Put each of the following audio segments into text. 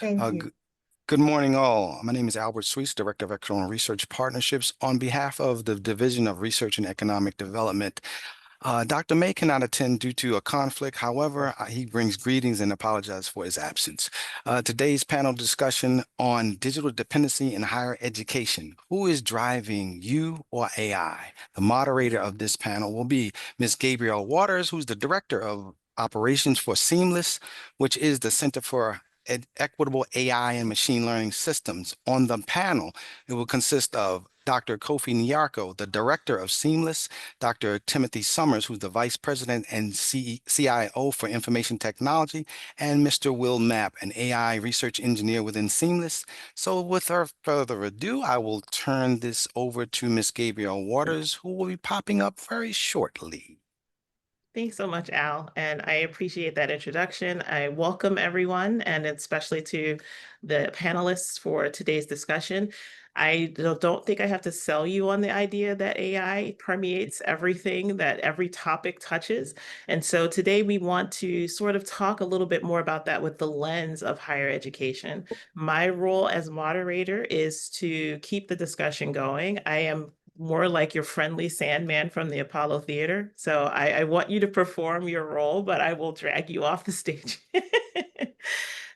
Thank you. G Good morning, all. My name is Albert Suisse, Director of External Research Partnerships. On behalf of the Division of Research and Economic Development, Dr. May cannot attend due to a conflict. However, he brings greetings and apologizes for his absence. Today's panel discussion on digital dependency in higher education. Who is driving, you or AI? The moderator of this panel will be Ms. Gabriella Waters, who's the Director of Operations for CEAMLS, which is the Center for Equitable AI and Machine Learning Systems. On the panel, it will consist of Dr. Kofi Nyarko, the Director of CEAMLS, Dr. Timothy Summers, who's the Vice President and CIO for Information Technology, and Mr. Will Mapp, an AI research engineer within CEAMLS. So without further ado, I will turn this over to Ms. Gabrielle Waters, who will be popping up very shortly. Thanks so much, Al, and I appreciate that introduction. I welcome everyone, and especially to the panelists for today's discussion. I don't think I have to sell you on the idea that AI permeates everything that every topic touches. And so today we want to sort of talk a little bit more about that with the lens of higher education. My role as moderator is to keep the discussion going. I am more like your friendly Sandman from the Apollo Theater. So I want you to perform your role, but I will drag you off the stage.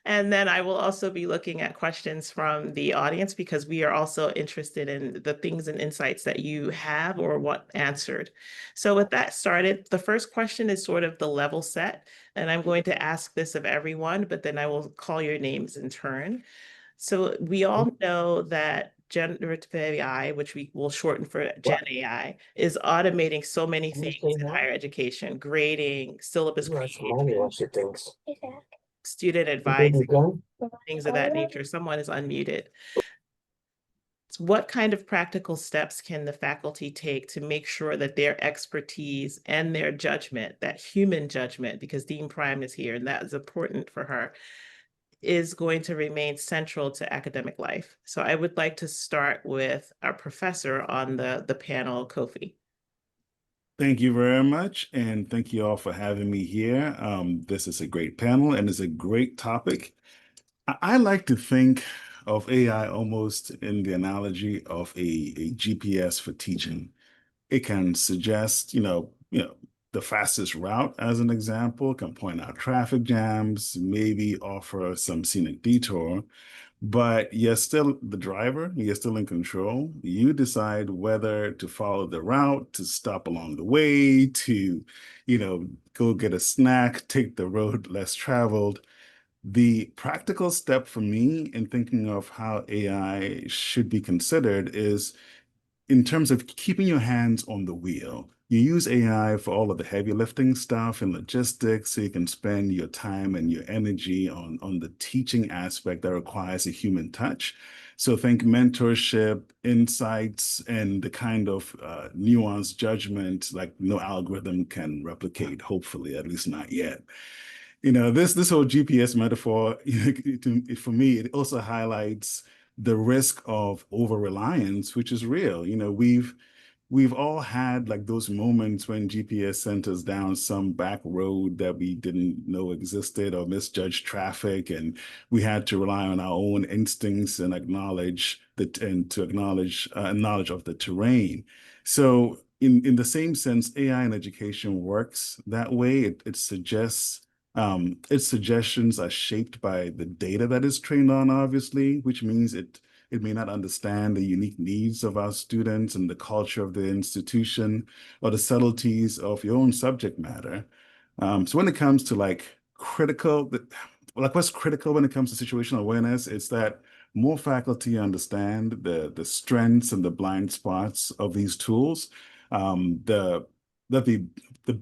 And then I will also be looking at questions from the audience because we are also interested in the things and insights that you have or want answered. So with that started, the first question is sort of the level set. And I'm going to ask this of everyone, but then I will call your names in turn. So we all know that generative AI, which we will shorten for Gen AI, is automating so many things in higher education, grading, syllabus creation, student advising, things of that nature. Someone is unmuted. So what kind of practical steps can the faculty take to make sure that their expertise and their judgment, that human judgment, because Dean Prime is here and that is important for her, is going to remain central to academic life? So I would like to start with our professor on the panel, Kofi. Thank you very much, and thank you all for having me here. This is a great panel and it's a great topic. I like to think of AI almost in the analogy of a GPS for teaching. It can suggest, the fastest route as an example, can point out traffic jams, maybe offer some scenic detour, but you're still the driver, you're still in control. You decide whether to follow the route, to stop along the way, to, go get a snack, take the road less traveled. The practical step for me in thinking of how AI should be considered is in terms of keeping your hands on the wheel. You use AI for all of the heavy lifting stuff and logistics, so you can spend your time and your energy on the teaching aspect that requires a human touch. So think mentorship, insights, and the kind of nuanced judgment like no algorithm can replicate, hopefully, at least not yet. This whole GPS metaphor, for me, it also highlights the risk of over-reliance, which is real. We've all had like those moments when GPS sent us down some back road that we didn't know existed or misjudged traffic, and we had to rely on our own instincts and acknowledge knowledge of the terrain. So in the same sense, AI in education works that way. It suggests its suggestions are shaped by the data that is trained on, obviously, which means it may not understand the unique needs of our students and the culture of the institution or the subtleties of your own subject matter. So when it comes to what's critical when it comes to situational awareness, it's that more faculty understand the strengths and the blind spots of these tools. The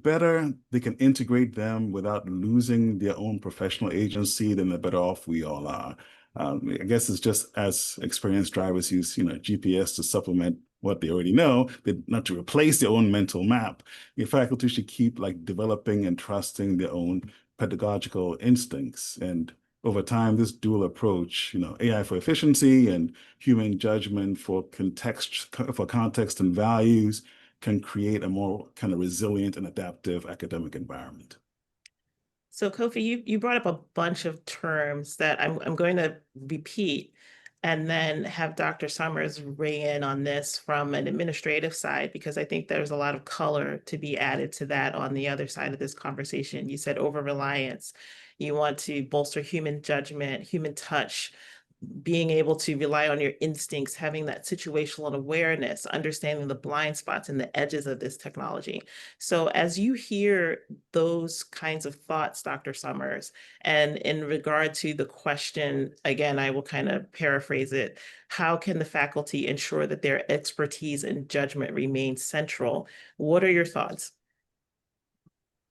better they can integrate them without losing their own professional agency, then the better off we all are. I guess it's just as experienced drivers use, GPS to supplement what they already know, not to replace their own mental map. Your faculty should keep developing and trusting their own pedagogical instincts. And over time, this dual approach, AI for efficiency and human judgment for context and values, can create a more kind of resilient and adaptive academic environment. So Kofi, you brought up a bunch of terms that I'm going to repeat and then have Dr. Summers weigh in on this from an administrative side, because I think there's a lot of color to be added to that on the other side of this conversation. You said over-reliance. You want to bolster human judgment, human touch, being able to rely on your instincts, having that situational awareness, understanding the blind spots and the edges of this technology. So as you hear those kinds of thoughts, Dr. Summers, and in regard to the question, again, I will kind of paraphrase it, how can the faculty ensure that their expertise and judgment remain central? What are your thoughts?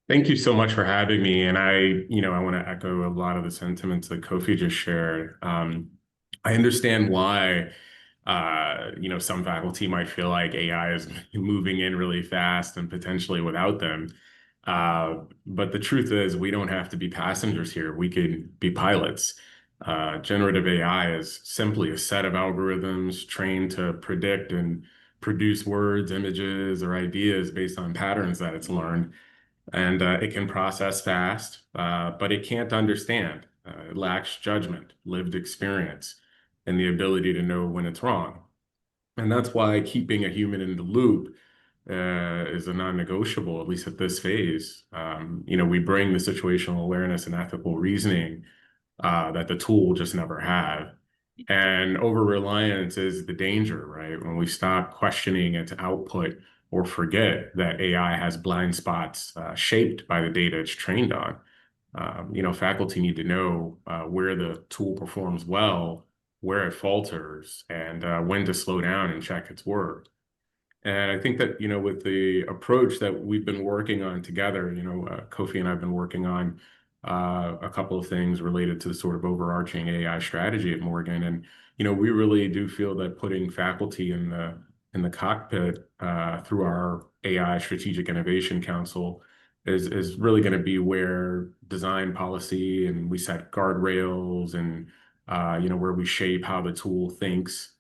Thank you so much for having me. And I want to echo a lot of the sentiments that Kofi just shared. I understand why, some faculty might feel like AI is moving in really fast and potentially without them. But the truth is, we don't have to be passengers here. We could be pilots. Generative AI is simply a set of algorithms trained to predict and produce words, images, or ideas based on patterns that it's learned. And it can process fast, but it can't understand. It lacks judgment, lived experience, and the ability to know when it's wrong. And that's why keeping a human in the loop is a non-negotiable, at least at this phase. We bring the situational awareness and ethical reasoning that the tool will just never have. And over-reliance is the danger, right? When we stop questioning its output or forget that AI has blind spots shaped by the data it's trained on. Faculty need to know where the tool performs well, where it falters, and when to slow down and check its work. And I think that, with the approach that we've been working on together, Kofi and I have been working on a couple of things related to the sort of overarching AI strategy at Morgan. And, we really do feel that putting faculty in the cockpit through our AI Strategic Innovation Council is really going to be where design policy and we set guardrails and, where we shape how the tool thinks.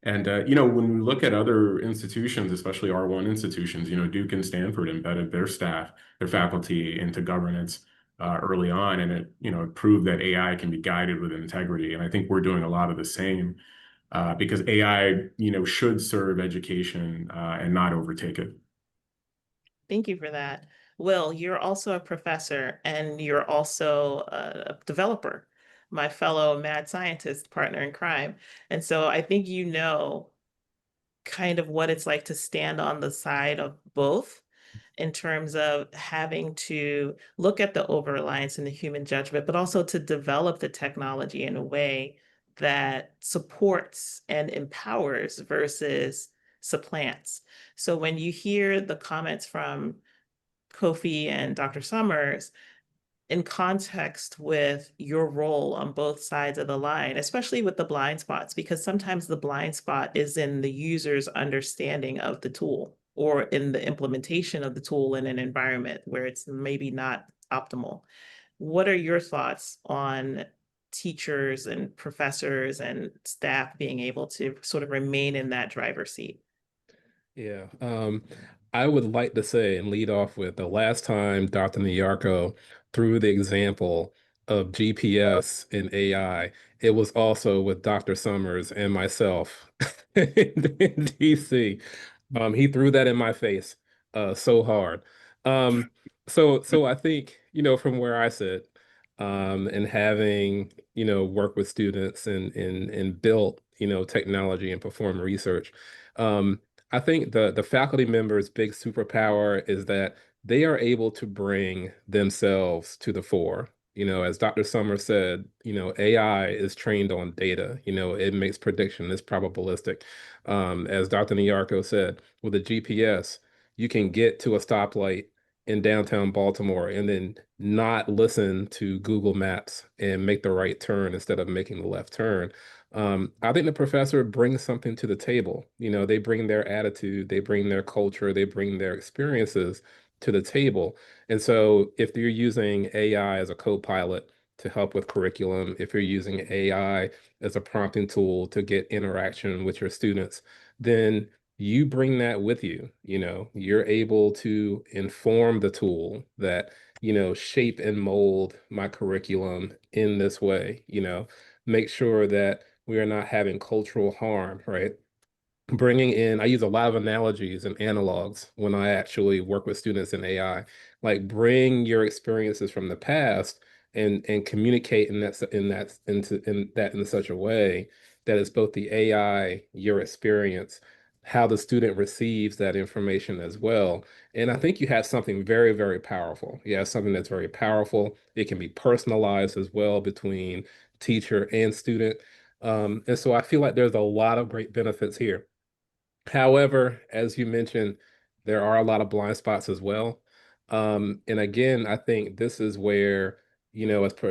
And, when we look at other institutions, especially R1 institutions, Duke and Stanford embedded their staff, their faculty into governance early on, and it proved that AI can be guided with integrity. And I think we're doing a lot of the same because AI, should serve education and not overtake it. Thank you for that. Will, you're also a professor and you're also a developer, my fellow mad scientist partner in crime. And so I think you know kind of what it's like to stand on the side of both in terms of having to look at the over-reliance and the human judgment, but also to develop the technology in a way that supports and empowers versus supplants. So when you hear the comments from Kofi and Dr. Summers, in context with your role on both sides of the line, especially with the blind spots, because sometimes the blind spot is in the user's understanding of the tool or in the implementation of the tool in an environment where it's maybe not optimal. What are your thoughts on teachers and professors and staff being able to sort of remain in that driver's seat? Yeah, I would like to say and lead off with the last time Dr. Nyarko threw the example of GPS and AI, it was also with Dr. Summers and myself in DC. He threw that in my face so hard. So I think, from where I sit, and having, worked with students and built, technology and perform research, I think the faculty members' big superpower is that they are able to bring themselves to the fore. As Dr. Summers said, AI is trained on data. It makes prediction, it's probabilistic. As Dr. Nyarko said, with a GPS, you can get to a stoplight in downtown Baltimore and then not listen to Google Maps and make the right turn instead of making the left turn. I think the professor brings something to the table. They bring their attitude, they bring their culture, they bring their experiences to the table. And so if you're using AI as a co-pilot to help with curriculum, if you're using AI as a prompting tool to get interaction with your students, then you bring that with you. You're able to inform the tool that shape and mold my curriculum in this way, make sure that we are not having cultural harm, right? Bringing in, I use a lot of analogies and analogs when I actually work with students in AI. Like, bring your experiences from the past and communicate in such a way that it's both the AI, your experience, how the student receives that information as well. And I think you have something very, very powerful. You have something that's very powerful. It can be personalized as well between teacher and student. And so I feel like there's a lot of great benefits here. However, as you mentioned, there are a lot of blind spots as well. And again, I think this is where,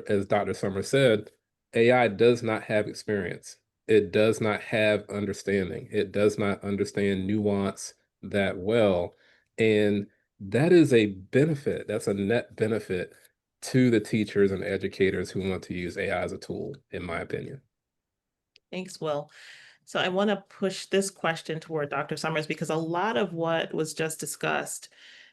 as Dr. Summers said, AI does not have experience. It does not have understanding. It does not understand nuance that well. And that is a benefit. That's a net benefit to the teachers and educators who want to use AI as a tool, in my opinion. Thanks, Will. So I want to push this question toward Dr. Summers, because a lot of what was just discussed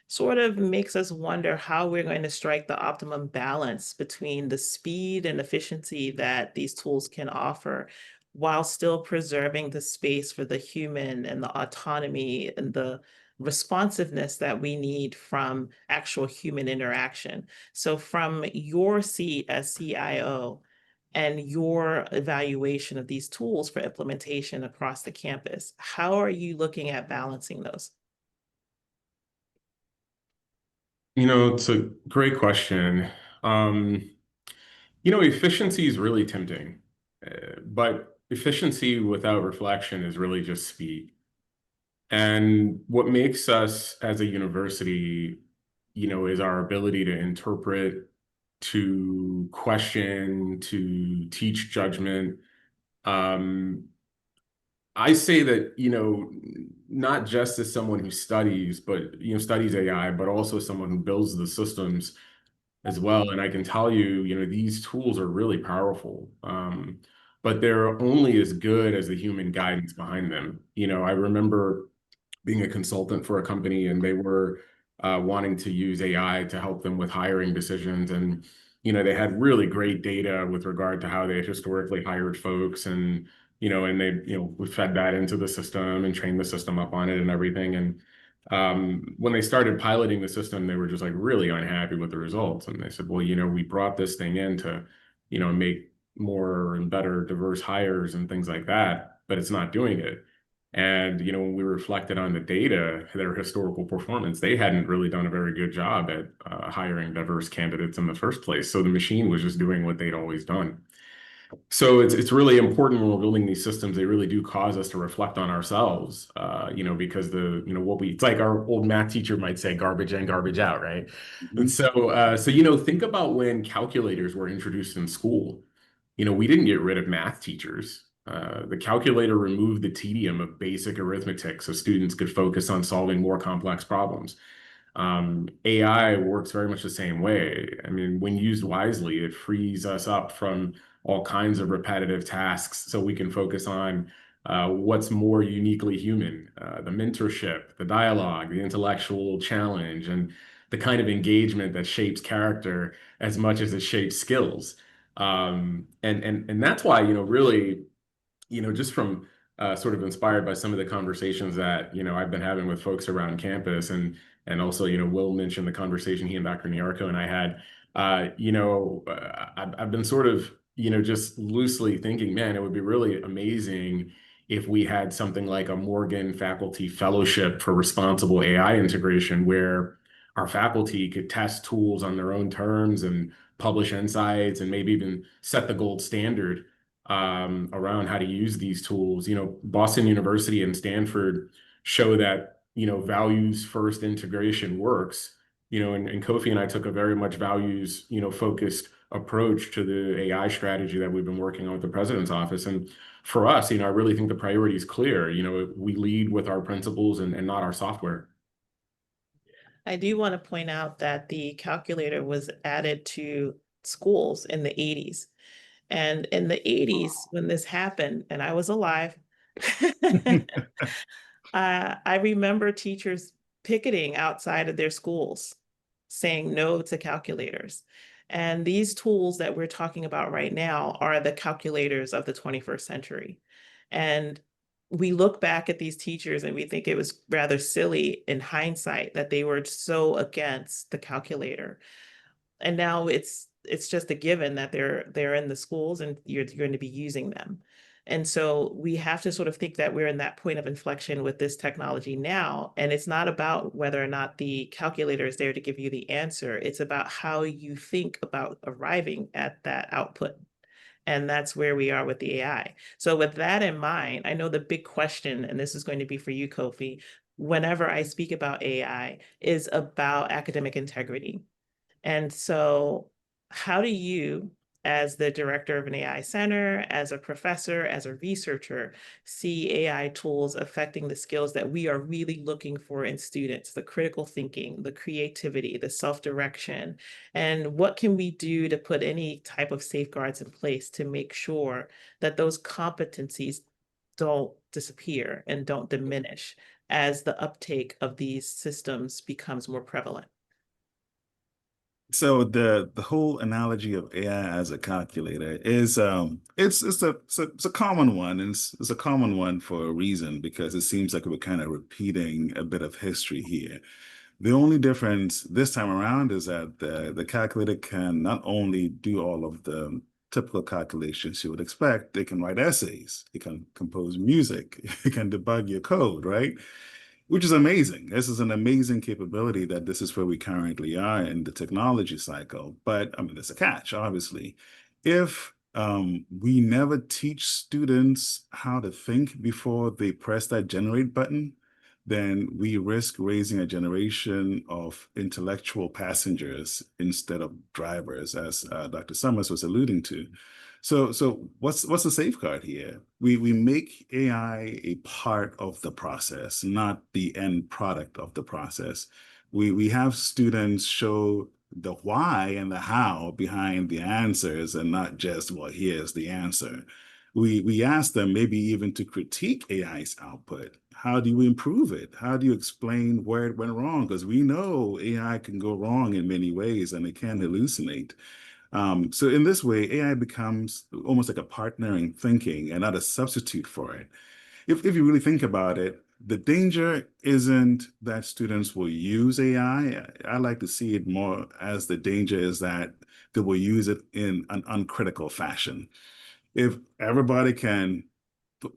sort of makes us wonder how we're going to strike the optimum balance between the speed and efficiency that these tools can offer, while still preserving the space for the human and the autonomy and the responsiveness that we need from actual human interaction. So from your seat as CIO, and your evaluation of these tools for implementation across the campus, how are you looking at balancing those? It's a great question. Efficiency is really tempting, but efficiency without reflection is really just speed. And what makes us as a university, is our ability to interpret, to question, to teach judgment. I say that, not just as someone who studies, but, studies AI, but also someone who builds the systems as well. And I can tell you, these tools are really powerful, but they're only as good as the human guidance behind them. I remember being a consultant for a company, and they were wanting to use AI to help them with hiring decisions. And, they had really great data with regard to how they had historically hired folks. And, and they, we fed that into the system and trained the system up on it and everything. And when they started piloting the system, they were just like really unhappy with the results. And they said, well, we brought this thing in to, make more and better diverse hires and things like that, but it's not doing it. And, when we reflected on the data, their historical performance, they hadn't really done a very good job at hiring diverse candidates in the first place. So the machine was just doing what they'd always done. So it's really important when we're building these systems. They really do cause us to reflect on ourselves, because it's like our old math teacher might say, garbage in, garbage out, right? And so, think about when calculators were introduced in school. We didn't get rid of math teachers. The calculator removed the tedium of basic arithmetic so students could focus on solving more complex problems. AI works very much the same way. I mean, when used wisely, it frees us up from all kinds of repetitive tasks so we can focus on what's more uniquely human, the mentorship, the dialogue, the intellectual challenge, and the kind of engagement that shapes character as much as it shapes skills. And that's why, really, just from sort of inspired by some of the conversations that, I've been having with folks around campus, and also, Will mentioned the conversation he and Dr. Nyarko and I had, I've been sort of, just loosely thinking, man, it would be really amazing if we had something like a Morgan Faculty Fellowship for Responsible AI Integration, where our faculty could test tools on their own terms and publish insights and maybe even set the gold standard around how to use these tools. Boston University and Stanford show that, values first integration works, and Kofi and I took a very much values, focused approach to the AI strategy that we've been working on with the president's office. And for us, I really think the priority is clear. We lead with our principles and not our software. I do want to point out that the calculator was added to schools in the 80s. And in the 80s, when this happened, and I was alive, I remember teachers picketing outside of their schools saying no to calculators. And these tools that we're talking about right now are the calculators of the 21st century. And we look back at these teachers and we think it was rather silly in hindsight that they were so against the calculator. And now it's just a given that they're in the schools and you're going to be using them. And so we have to sort of think that we're in that point of inflection with this technology now. And it's not about whether or not the calculator is there to give you the answer. It's about how you think about arriving at that output. And that's where we are with the AI. So with that in mind, I know the big question, and this is going to be for you, Kofi, whenever I speak about AI, is about academic integrity. And so how do you, as the director of an AI center, as a professor, as a researcher, see AI tools affecting the skills that we are really looking for in students, the critical thinking, the creativity, the self-direction, and what can we do to put any type of safeguards in place to make sure that those competencies don't disappear and don't diminish as the uptake of these systems becomes more prevalent? So the whole analogy of AI as a calculator is it's a common one, and it's a common one for a reason, because it seems like we're kind of repeating a bit of history here. The only difference this time around is that the calculator can not only do all of the typical calculations you would expect, it can write essays, it can compose music, it can debug your code, right? Which is amazing. This is an amazing capability that this is where we currently are in the technology cycle. But I mean, there's a catch, obviously. If we never teach students how to think before they press that generate button, then we risk raising a generation of intellectual passengers instead of drivers, as Dr. Summers was alluding to. So what's the safeguard here? We make AI a part of the process, not the end product of the process. We have students show the why and the how behind the answers, and not just, well, here's the answer. We ask them maybe even to critique AI's output. How do you improve it? How do you explain where it went wrong? Because we know AI can go wrong in many ways and it can hallucinate. So in this way, AI becomes almost like a partner in thinking and not a substitute for it. If you really think about it, the danger isn't that students will use AI. I like to see it more as the danger is that they will use it in an uncritical fashion. If everybody can,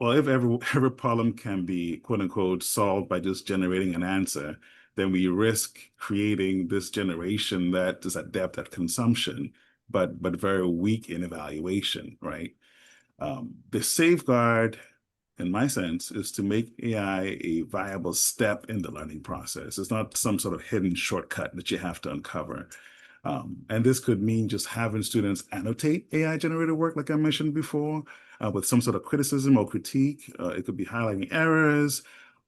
well, if every problem can be quote unquote solved by just generating an answer, then we risk creating this generation that is adept at consumption, but very weak in evaluation, right? The safeguard, in my sense, is to make AI a viable step in the learning process. It's not some sort of hidden shortcut that you have to uncover. And this could mean just having students annotate AI-generated work, like I mentioned before, with some sort of criticism or critique. It could be highlighting errors,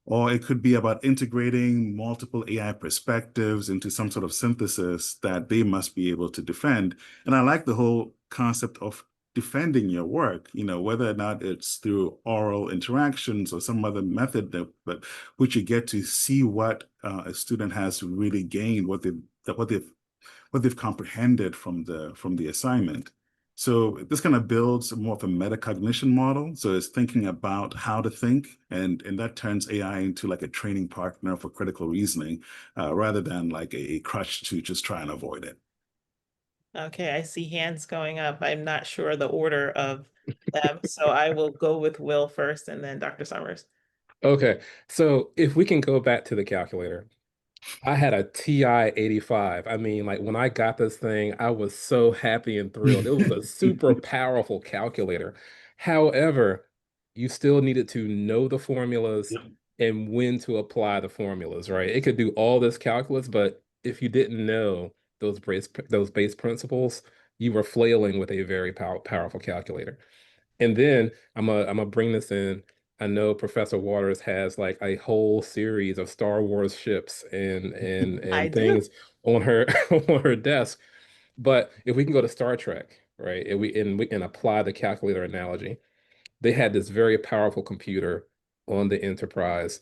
or it could be about integrating multiple AI perspectives into some sort of synthesis that they must be able to defend. And I like the whole concept of defending your work, whether or not it's through oral interactions or some other method that which you get to see what a student has really gained, what they've comprehended from the assignment. So this kind of builds more of a metacognition model. So it's thinking about how to think, and that turns AI into like a training partner for critical reasoning, rather than like a crutch to just try and avoid it. Okay, I see hands going up. I'm not sure the order of them, so I will go with Will first and then Dr. Summers. Okay, so if we can go back to the calculator, I had a TI 85. I mean, like when I got this thing, I was so happy and thrilled. It was a super powerful calculator. However, you still needed to know the formulas and when to apply the formulas, right? It could do all this calculus, but if you didn't know those base principles, you were flailing with a very powerful calculator. And then I'm gonna bring this in. I know Professor Waters has like a whole series of Star Wars ships and I and do. things on her on her desk. But if we can go to Star Trek, right, and we can apply the calculator analogy, they had this very powerful computer on the Enterprise.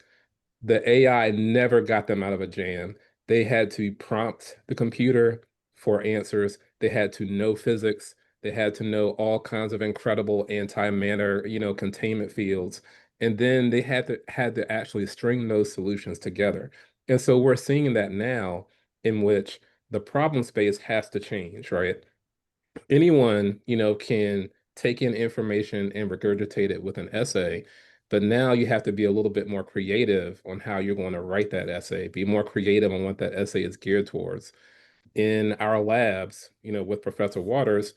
The AI never got them out of a jam. They had to prompt the computer for answers. They had to know physics. They had to know all kinds of incredible anti-matter, containment fields. And then they had to actually string those solutions together. And so we're seeing that now in which the problem space has to change, right? Anyone, can take in information and regurgitate it with an essay, but now you have to be a little bit more creative on how you're going to write that essay, be more creative on what that essay is geared towards. In our labs, with Professor Waters,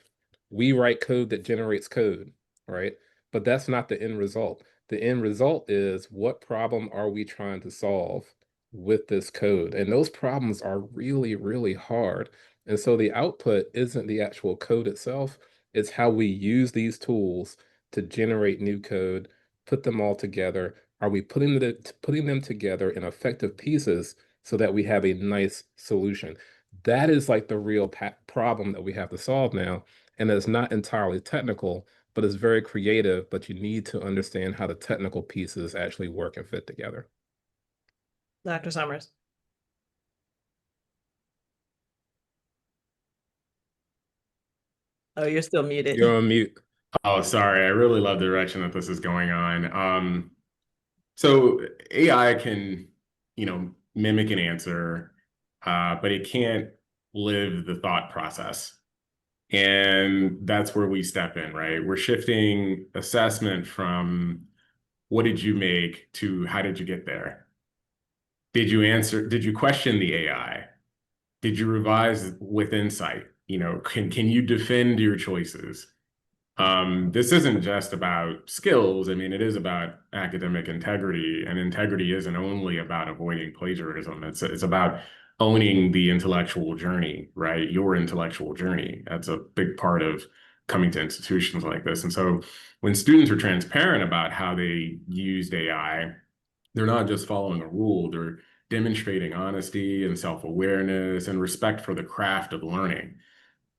we write code that generates code, right? But that's not the end result. The end result is what problem are we trying to solve with this code? And those problems are really, really hard. And so the output isn't the actual code itself, it's how we use these tools to generate new code, put them all together. Are we putting them together in effective pieces so that we have a nice solution? That is like the real problem that we have to solve now. And it's not entirely technical, but it's very creative. But you need to understand how the technical pieces actually work and fit together. Dr. Summers. Oh, you're still muted. You're on mute. Oh, sorry. I really love the direction that this is going on. So AI can, mimic an answer, but it can't live the thought process. And that's where we step in, right? We're shifting assessment from what did you make to how did you get there? Did you question the AI? Did you revise with insight? Can you defend your choices? This isn't just about skills. I mean, it is about academic integrity, and integrity isn't only about avoiding plagiarism. It's about owning the intellectual journey, right? Your intellectual journey. That's a big part of coming to institutions like this. And so when students are transparent about how they used AI, they're not just following a rule, they're demonstrating honesty and self-awareness and respect for the craft of learning.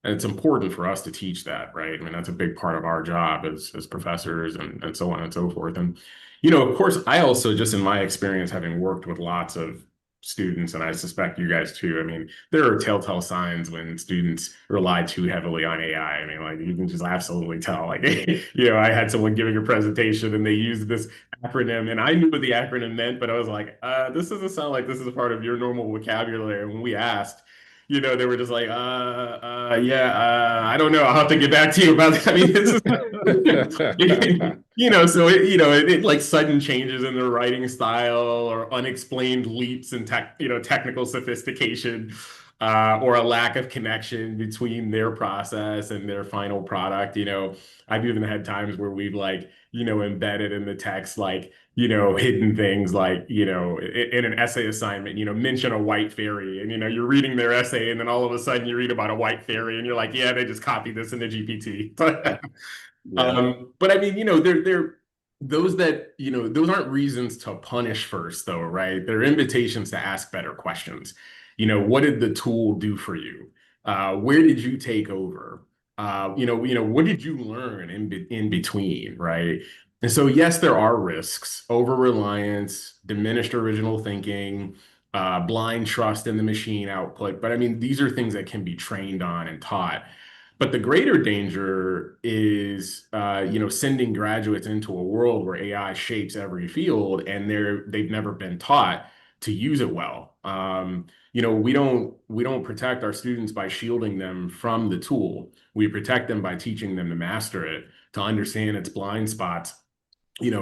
And it's important for us to teach that, right? I mean, that's a big part of our job as professors and so on and so forth. And, of course, I also, just in my experience, having worked with lots of students, and I suspect you guys too, I mean, there are telltale signs when students rely too heavily on AI. I mean, like, you can just absolutely tell. Like, I had someone giving a presentation and they used this acronym, and I knew what the acronym meant, but I was like, this doesn't sound like this is a part of your normal vocabulary. And when we asked, they were just like, yeah, I don't know. I'll have to get back to you about that. I mean, this is, so it like sudden changes in their writing style or unexplained leaps in technical sophistication, or a lack of connection between their process and their final product. I've even had times where we've like, embedded in the text, like, hidden things like, in an essay assignment, mention a white fairy, and, you're reading their essay and then all of a sudden you read about a white fairy and you're like, yeah, they just copied this in the GPT. Yeah. But I mean, they're those that, those aren't reasons to punish first though, right? They're invitations to ask better questions. What did the tool do for you? Where did you take over? What did you learn in between, right? And so, yes, there are risks, over-reliance, diminished original thinking, blind trust in the machine output. But I mean, these are things that can be trained on and taught. But the greater danger is, sending graduates into a world where AI shapes every field and they've never been taught to use it well. We don't protect our students by shielding them from the tool. We protect them by teaching them to master it, to understand its blind spots,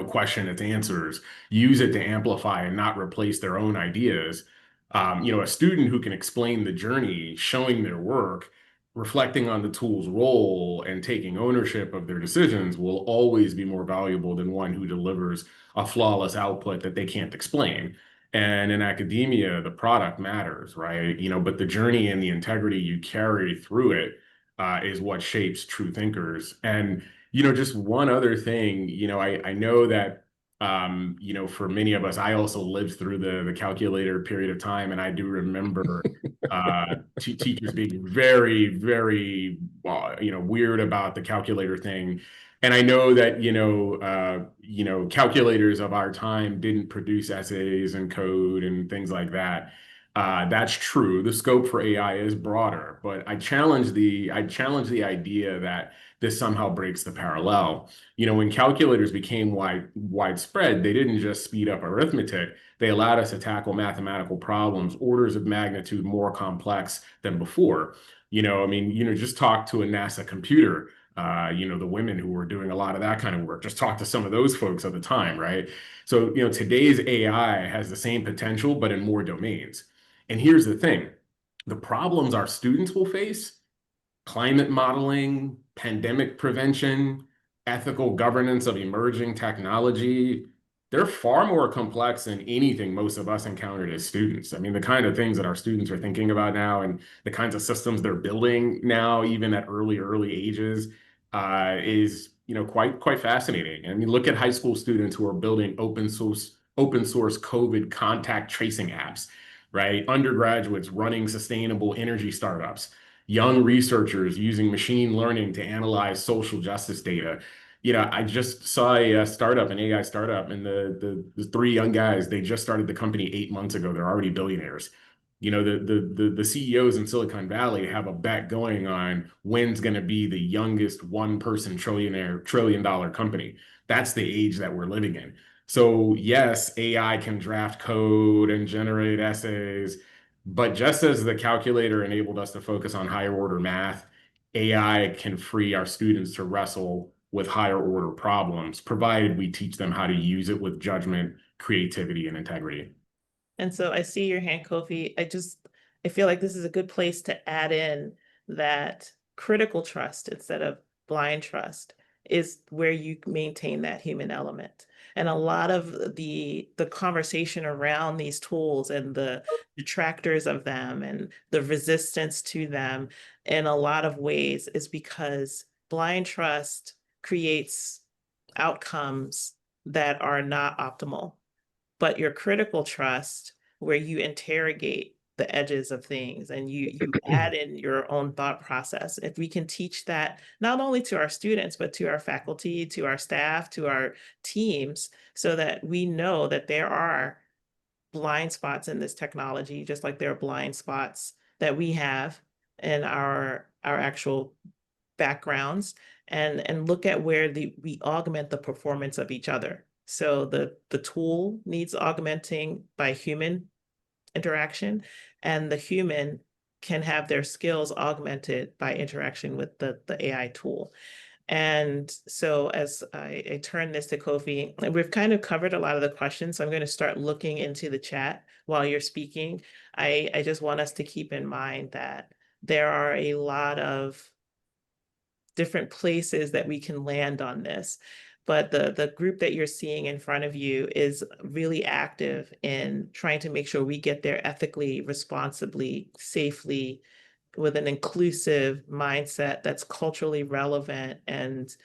question its answers, use it to amplify and not replace their own ideas. A student who can explain the journey, showing their work, reflecting on the tool's role, and taking ownership of their decisions will always be more valuable than one who delivers a flawless output that they can't explain. And in academia, the product matters, right? But the journey and the integrity you carry through it is what shapes true thinkers. And just one other thing, I know that, for many of us, I also lived through the calculator period of time, and I do remember teachers being very, very, weird about the calculator thing. And I know that, calculators of our time didn't produce essays and code and things like that. That's true. The scope for AI is broader, but I challenge the idea that this somehow breaks the parallel. When calculators became widespread, they didn't just speed up arithmetic. They allowed us to tackle mathematical problems orders of magnitude more complex than before. Just talk to a NASA computer. The women who were doing a lot of that kind of work. Just talk to some of those folks at the time, right? So, today's AI has the same potential, but in more domains. And here's the thing, the problems our students will face, climate modeling, pandemic prevention, ethical governance of emerging technology, they're far more complex than anything most of us encountered as students. I mean, the kind of things that our students are thinking about now and the kinds of systems they're building now, even at early ages, is quite fascinating. I mean, look at high school students who are building open source COVID contact tracing apps, right? Undergraduates running sustainable energy startups, young researchers using machine learning to analyze social justice data. I just saw an AI startup, and the three young guys, they just started the company 8 months ago. They're already billionaires. The CEOs in Silicon Valley have a bet going on when's going to be the youngest one-person trillion-dollar company. That's the age that we're living in. So yes, AI can draft code and generate essays, but just as the calculator enabled us to focus on higher order math, AI can free our students to wrestle with higher order problems, provided we teach them how to use it with judgment, creativity, and integrity. And so I see your hand, Kofi. I feel like this is a good place to add in that critical trust instead of blind trust is where you maintain that human element. And a lot of the conversation around these tools and the detractors of them and the resistance to them in a lot of ways is because blind trust creates outcomes that are not optimal. But your critical trust, where you interrogate the edges of things and you add in your own thought process, if we can teach that not only to our students, but to our faculty, to our staff, to our teams, so that we know that there are blind spots in this technology, just like there are blind spots that we have in our actual backgrounds, and look at where we augment the performance of each other. So the tool needs augmenting by human interaction, and the human can have their skills augmented by interaction with the AI tool. And so as I turn this to Kofi, we've kind of covered a lot of the questions. So I'm going to start looking into the chat while you're speaking. I just want us to keep in mind that there are a lot of different places that we can land on this. But the group that you're seeing in front of you is really active in trying to make sure we get there ethically, responsibly, safely, with an inclusive mindset that's culturally relevant, and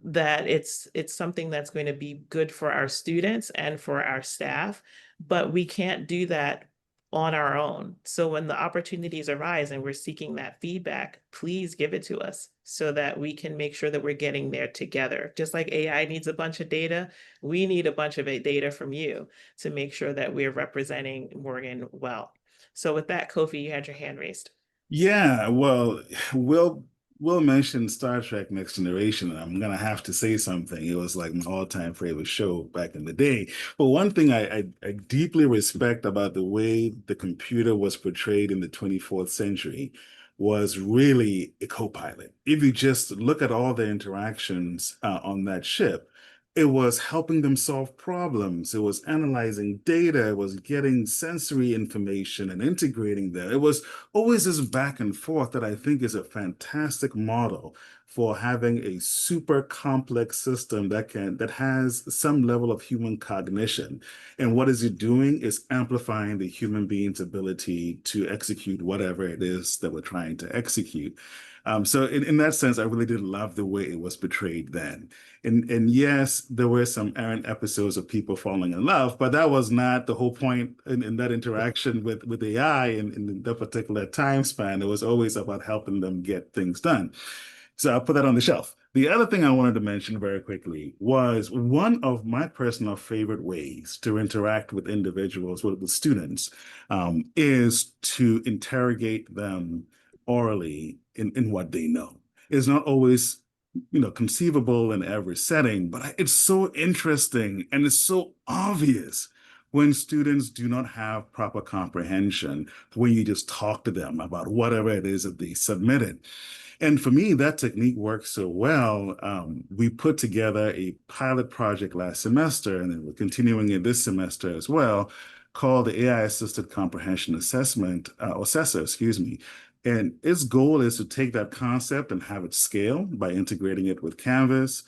that it's something that's going to be good for our students and for our staff. But we can't do that on our own. So when the opportunities arise and we're seeking that feedback, please give it to us so that we can make sure that we're getting there together. Just like AI needs a bunch of data, we need a bunch of data from you to make sure that we're representing Morgan well. So with that, Kofi, you had your hand raised. Yeah, well, Will mentioned Star Trek Next Generation, and I'm gonna have to say something. It was like my all-time favorite show back in the day. But one thing I deeply respect about the way the computer was portrayed in the 24th century was really a co-pilot. If you just look at all the interactions on that ship, it was helping them solve problems. It was analyzing data. It was getting sensory information and integrating them. It was always this back and forth that I think is a fantastic model for having a super complex system that has some level of human cognition. And what is it doing is amplifying the human being's ability to execute whatever it is that we're trying to execute. So in that sense, I really did love the way it was portrayed then. And yes, there were some errant episodes of people falling in love, but that was not the whole point in that interaction with AI in that particular time span. It was always about helping them get things done. So I'll put that on the shelf. The other thing I wanted to mention very quickly was one of my personal favorite ways to interact with individuals, with students, is to interrogate them orally in what they know. It's not always, conceivable in every setting, but it's so interesting and it's so obvious when students do not have proper comprehension when you just talk to them about whatever it is that they submitted. And for me, that technique works so well. We put together a pilot project last semester, and then we're continuing in this semester as well, called the AI Assisted Comprehension Assessment, or Assessor, excuse me. And its goal is to take that concept and have it scale by integrating it with Canvas.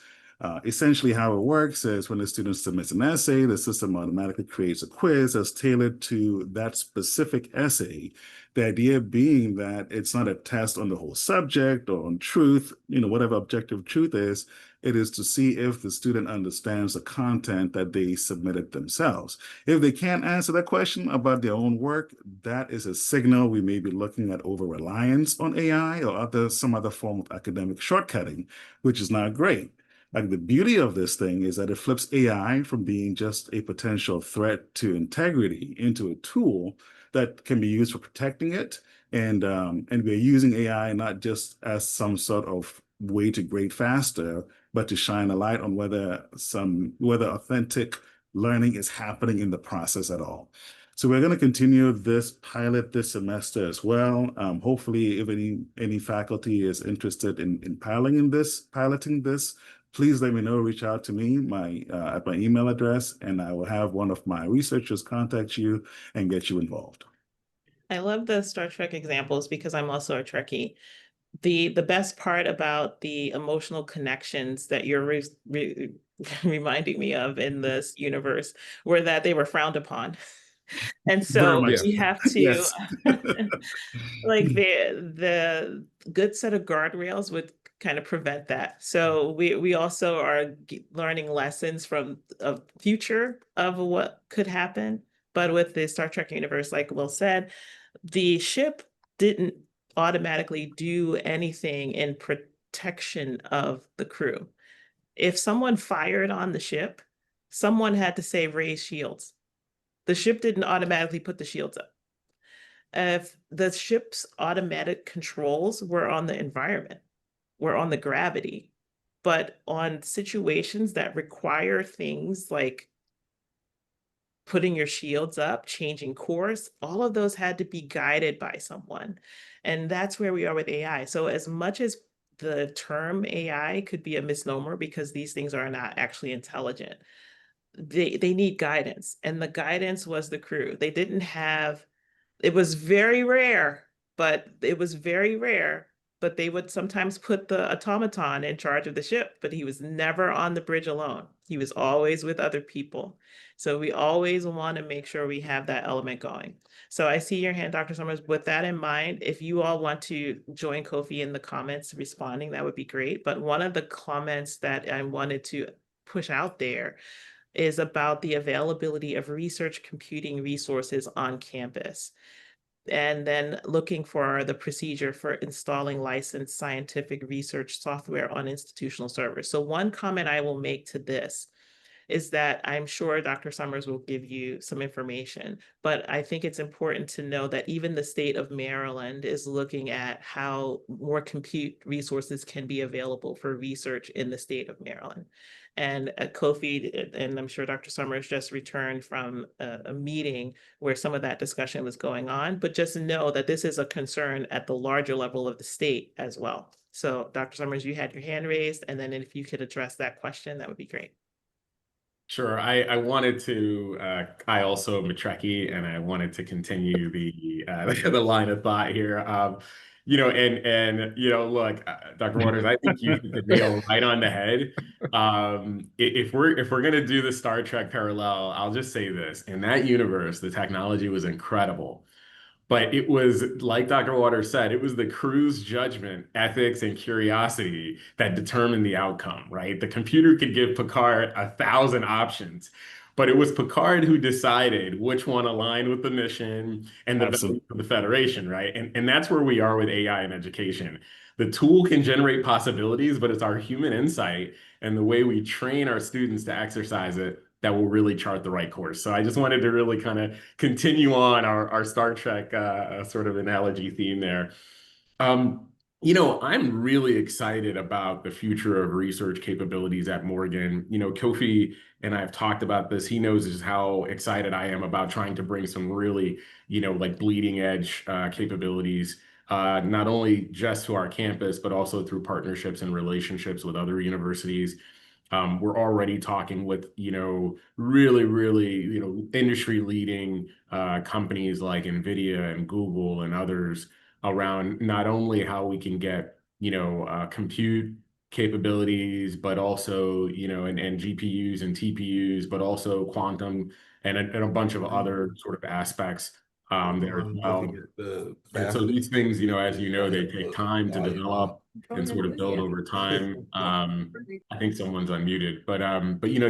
Essentially, how it works is when the student submits an essay, the system automatically creates a quiz that's tailored to that specific essay. The idea being that it's not a test on the whole subject or on truth, whatever objective truth is, it is to see if the student understands the content that they submitted themselves. If they can't answer that question about their own work, that is a signal we may be looking at over-reliance on AI or some other form of academic shortcutting, which is not great. Like the beauty of this thing is that it flips AI from being just a potential threat to integrity into a tool that can be used for protecting it. And we're using AI not just as some sort of way to grade faster, but to shine a light on whether authentic learning is happening in the process at all. So we're going to continue this pilot this semester as well. Hopefully, if any faculty is interested in piloting this, please let me know. Reach out to me at my email address, and I will have one of my researchers contact you and get you involved. I love the Star Trek examples because I'm also a Trekkie. The best part about the emotional connections that you're reminding me of in this universe were that they were frowned upon. And Very so much. we have to Yes. like the good set of guardrails would kind of prevent that. So we also are learning lessons from a future of what could happen. But with the Star Trek universe, like Will said, the ship didn't automatically do anything in protection of the crew. If someone fired on the ship, someone had to say raise shields. The ship didn't automatically put the shields up. If the ship's automatic controls were on the environment, were on the gravity, but on situations that require things like putting your shields up, changing course, all of those had to be guided by someone. And that's where we are with AI. So as much as the term AI could be a misnomer because these things are not actually intelligent, they need guidance. And the guidance was the crew. They didn't have, it was very rare, but they would sometimes put the automaton in charge of the ship, but he was never on the bridge alone. He was always with other people. So we always want to make sure we have that element going. So I see your hand, Dr. Summers. With that in mind, if you all want to join Kofi in the comments responding, that would be great. But one of the comments that I wanted to push out there is about the availability of research computing resources on campus, and then looking for the procedure for installing licensed scientific research software on institutional servers. So one comment I will make to this is that I'm sure Dr. Summers will give you some information, but I think it's important to know that even the state of Maryland is looking at how more compute resources can be available for research in the state of Maryland. And Kofi, and I'm sure Dr. Summers just returned from a meeting where some of that discussion was going on, but just know that this is a concern at the larger level of the state as well. So Dr. Summers, you had your hand raised, and then if you could address that question, that would be great. Sure. I wanted to, I also am a Trekkie, and I wanted to continue the line of thought here. Look, Dr. Waters, I think you hit the nail right on the head. If we're gonna do the Star Trek parallel, I'll just say this: in that universe, the technology was incredible. But it was, like Dr. Waters said, it was the crew's judgment, ethics, and curiosity that determined the outcome, right? The computer could give Picard 1,000 options, but it was Picard who decided which one aligned with the mission and the values of the Federation, right? And that's where we are with AI in education. the tool can generate possibilities, but it's our human insight and the way we train our students to exercise it that will really chart the right course. So I just wanted to really kind of continue on our Star Trek sort of analogy theme there. Um, I'm really excited about the future of research capabilities at Morgan. Kofi and I have talked about this. He knows just how excited I am about trying to bring some really, like bleeding edge capabilities, not only just to our campus, but also through partnerships and relationships with other universities. We're already talking with, really, really, industry leading companies like NVIDIA and Google and others around not only how we can get, compute capabilities, but also, and GPUs and TPUs, but also quantum and a bunch of other sort of aspects there as well. And so these things, as you know, they take time to develop and sort of build over time. I think someone's unmuted, but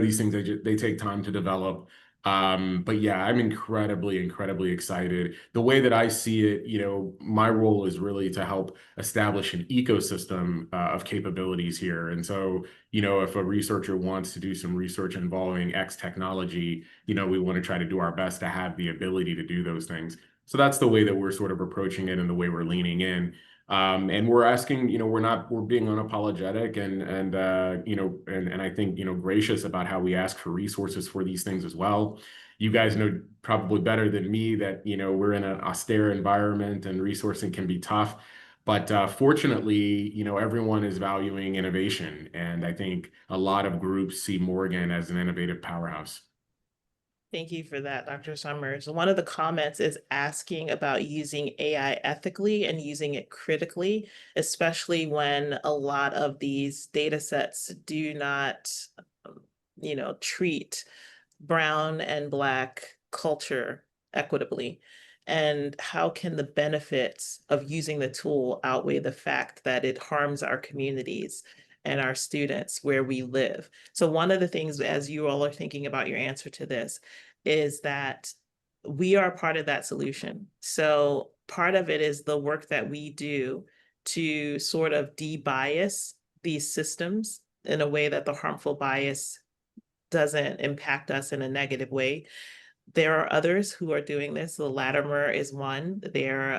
these things they take time to develop. But yeah, I'm incredibly excited. The way that I see it, my role is really to help establish an ecosystem of capabilities here. And so, if a researcher wants to do some research involving X technology, we want to try to do our best to have the ability to do those things. So that's the way that we're sort of approaching it and the way we're leaning in. And we're asking, we're being unapologetic and I think, gracious about how we ask for resources for these things as well. You guys know probably better than me that, we're in an austere environment and resourcing can be tough. But fortunately, everyone is valuing innovation. And I think a lot of groups see Morgan as an innovative powerhouse. Thank you for that, Dr. Summers. One of the comments is asking about using AI ethically and using it critically, especially when a lot of these data sets do not, treat brown and Black culture equitably. And how can the benefits of using the tool outweigh the fact that it harms our communities and our students where we live? So one of the things, as you all are thinking about your answer to this, is that we are part of that solution. So part of it is the work that we do to sort of de-bias these systems in a way that the harmful bias doesn't impact us in a negative way. There are others who are doing this. The Latimer is one. They're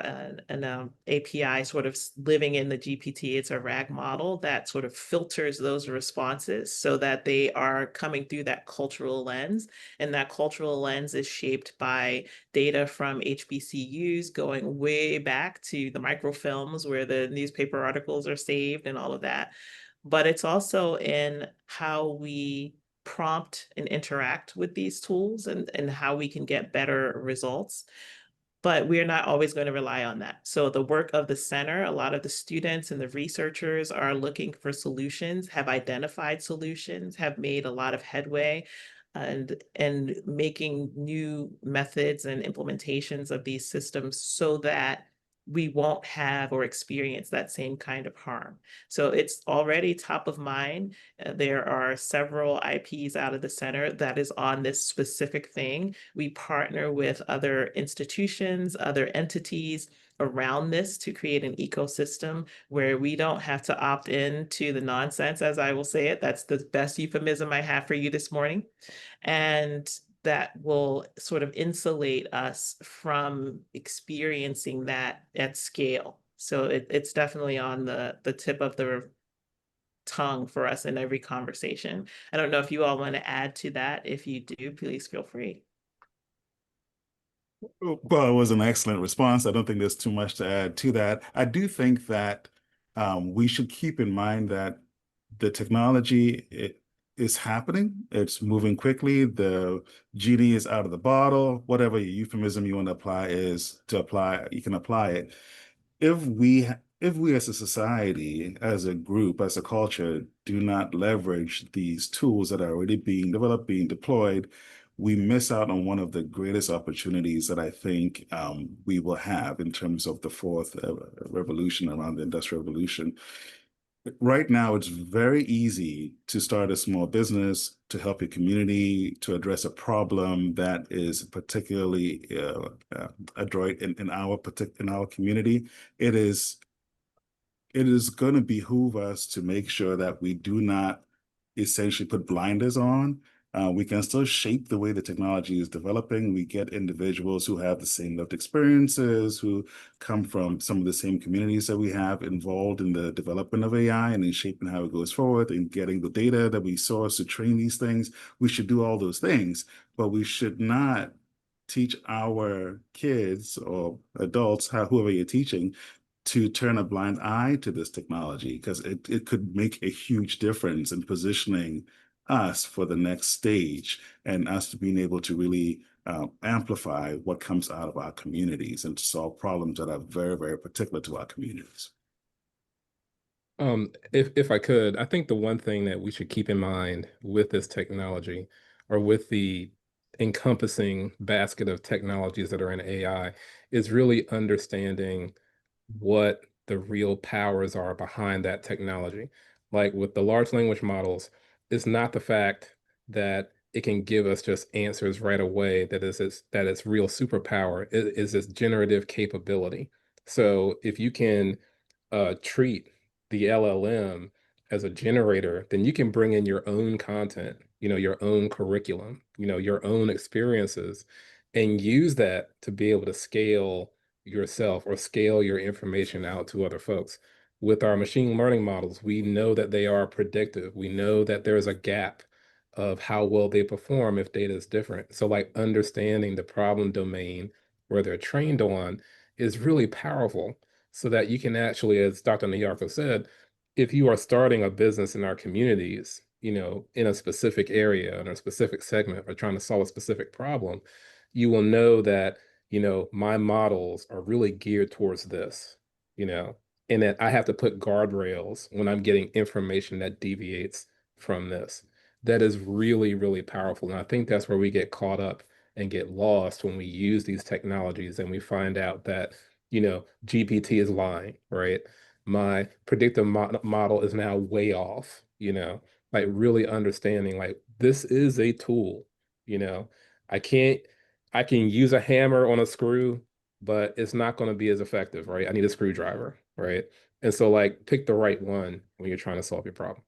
an API sort of living in the GPT. It's a RAG model that sort of filters those responses so that they are coming through that cultural lens. And that cultural lens is shaped by data from HBCUs going way back to the microfilms where the newspaper articles are saved and all of that. But it's also in how we prompt and interact with these tools and how we can get better results. But we're not always going to rely on that. So the work of the center, a lot of the students and the researchers are looking for solutions, have identified solutions, have made a lot of headway and making new methods and implementations of these systems so that we won't have or experience that same kind of harm. So it's already top of mind. There are several IPs out of the center that is on this specific thing. We partner with other institutions, other entities around this to create an ecosystem where we don't have to opt in to the nonsense, as I will say it. That's the best euphemism I have for you this morning. And that will sort of insulate us from experiencing that at scale. So it's definitely on the tip of the tongue for us in every conversation. I don't know if you all want to add to that. If you do, please feel free. Well, it was an excellent response. I don't think there's too much to add to that. I do think that we should keep in mind that the technology is happening. It's moving quickly. The genie is out of the bottle. Whatever euphemism you want to apply is to apply, you can apply it. If we as a society, as a group, as a culture, do not leverage these tools that are already being developed, being deployed, we miss out on one of the greatest opportunities that I think we will have in terms of the fourth revolution around the Industrial Revolution. Right now, it's very easy to start a small business, to help your community, to address a problem that is particularly adroit in our community. It is it is going to behoove us to make sure that we do not essentially put blinders on. We can still shape the way the technology is developing. We get individuals who have the same lived experiences, who come from some of the same communities that we have involved in the development of AI and in shaping how it goes forward and getting the data that we source to train these things. We should do all those things, but we should not teach our kids or adults, whoever you're teaching, to turn a blind eye to this technology, because it could make a huge difference in positioning us for the next stage and us being able to really amplify what comes out of our communities and to solve problems that are very, very particular to our communities. If I could, I think the one thing that we should keep in mind with this technology, or with the encompassing basket of technologies that are in AI, is really understanding what the real powers are behind that technology. Like with the large language models, it's not the fact that it can give us just answers right away that is real superpower. It is this generative capability. So if you can treat the LLM as a generator, then you can bring in your own content, your own curriculum, your own experiences, and use that to be able to scale yourself or scale your information out to other folks. With our machine learning models, we know that they are predictive. We know that there's a gap of how well they perform if data is different. So, like, understanding the problem domain where they're trained on is really powerful, so that you can actually, as Dr. Nyarko said, if you are starting a business in our communities, in a specific area, in a specific segment, or trying to solve a specific problem, you will know that, my models are really geared towards this, you know, and that I have to put guardrails when I'm getting information that deviates from this. That is really, really powerful. And I think that's where we get caught up and get lost when we use these technologies and we find out that, GPT is lying, right? My predictive model is now way off, like really understanding like this is a tool, you know. I can't I can use a hammer on a screw, but it's not going to be as effective, right? I need a screwdriver, right? And so like pick the right one when you're trying to solve your problem.